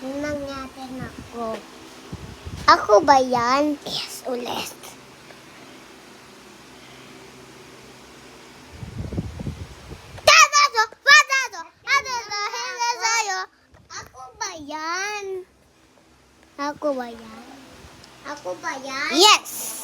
Tingnan natin ako. Ako ba yan? Yes, ulit. Ako ba yan? Ako ba yan? Ako ba yan? Yes!